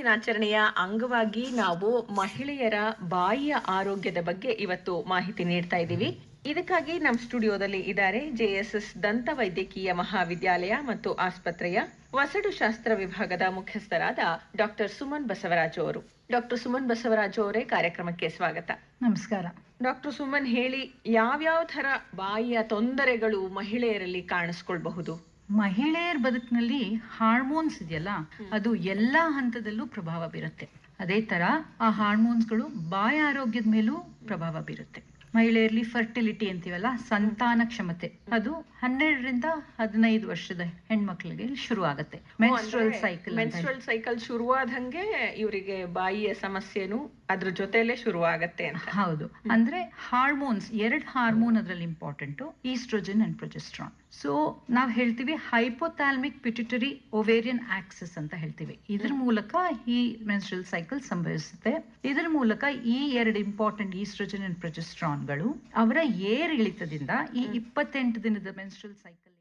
ದಿನಾಚರಣೆಯ ಅಂಗವಾಗಿ ನಾವು ಮಹಿಳೆಯರ ಬಾಯಿಯ ಆರೋಗ್ಯದ ಬಗ್ಗೆ ಇವತ್ತು ಮಾಹಿತಿ ನೀಡ್ತಾ ಇದ್ದೀವಿ. ಇದಕ್ಕಾಗಿ ನಮ್ಮ ಸ್ಟುಡಿಯೋದಲ್ಲಿ ಇದ್ದಾರೆ JSS ದಂತ ವೈದ್ಯಕೀಯ ಮಹಾವಿದ್ಯಾಲಯ ಮತ್ತು ಆಸ್ಪತ್ರೆಯ ವಸಡು ಶಾಸ್ತ್ರ ವಿಭಾಗದ ಮುಖ್ಯಸ್ಥರಾದ ಡಾಕ್ಟರ್ ಸುಮನ್ ಬಸವರಾಜು ಅವರು. ಡಾಕ್ಟರ್ ಸುಮನ್ ಬಸವರಾಜು ಅವರೇ, ಕಾರ್ಯಕ್ರಮಕ್ಕೆ ಸ್ವಾಗತ. ನಮಸ್ಕಾರ. ಡಾಕ್ಟರ್ ಸುಮನ್, ಹೇಳಿ, ಯಾವ್ಯಾವ ತರ ಬಾಯಿಯ ತೊಂದರೆಗಳು ಮಹಿಳೆಯರಲ್ಲಿ ಕಾಣಿಸ್ಕೊಳ್ಬಹುದು? ಮಹಿಳೆಯರ ಬದುಕಿನಲ್ಲಿ ಹಾರ್ಮೋನ್ಸ್ ಇದೆಯಲ್ಲ, ಅದು ಎಲ್ಲಾ ಹಂತದಲ್ಲೂ ಪ್ರಭಾವ ಬೀರುತ್ತೆ. ಅದೇ ತರ ಆ ಹಾರ್ಮೋನ್ಸ್ಗಳು ಬಾಯಿ ಆರೋಗ್ಯದ ಮೇಲೂ ಪ್ರಭಾವ ಬೀರುತ್ತೆ. ಮಹಿಳೆಯರಲ್ಲಿ ಫರ್ಟಿಲಿಟಿ ಅಂತೀವಲ್ಲ, ಸಂತಾನ ಕ್ಷಮತೆ, ಅದು 12ರಿಂದ 15 ವರ್ಷದ ಹೆಣ್ಮಕ್ಳಿಗೆ ಶುರು ಆಗುತ್ತೆ. ಮೆನ್ಸ್ಟ್ರಲ್ ಸೈಕಲ್ ಶುರುವಾದಂಗೆ ಇವರಿಗೆ ಬಾಯಿಯ ಸಮಸ್ಯೆನು ಅದ್ರ ಜೊತೆಲೆ ಶುರುವಾಗತ್ತೆ ಅಂತ. ಹೌದು, ಅಂದ್ರೆ ಹಾರ್ಮೋನ್ಸ್, 2 ಹಾರ್ಮೋನ್ ಅದ್ರಲ್ಲಿ important, oestrogen and progesterone. So ನಾವ್ ಹೇಳ್ತೀವಿ ಹೈಪೋಥಾಲಮಿಕ್ ಪಿಟ್ಯುಟರಿ ಓವೇರಿಯನ್ ಆಕ್ಸಿಸ್ ಅಂತ ಹೇಳ್ತೀವಿ. ಇದ್ರ ಮೂಲಕ ಈ ಮೆನ್ಸ್ಟ್ರಲ್ ಸೈಕಲ್ ಸಂಭವಿಸುತ್ತೆ. ಇದ್ರ ಮೂಲಕ ಈ 2 ಇಂಪಾರ್ಟೆಂಟ್ ಈಸ್ಟ್ರೋಜನ್ ಅಂಡ್ ಪ್ರೊಜೆಸ್ಟ್ರಾನ್ಗಳು ಅವರ ಏರಿಳಿತದಿಂದ ಈ 28 ದಿನದ ಮೆನ್ಸ್ಟ್ರಲ್ ಸೈಕಲ್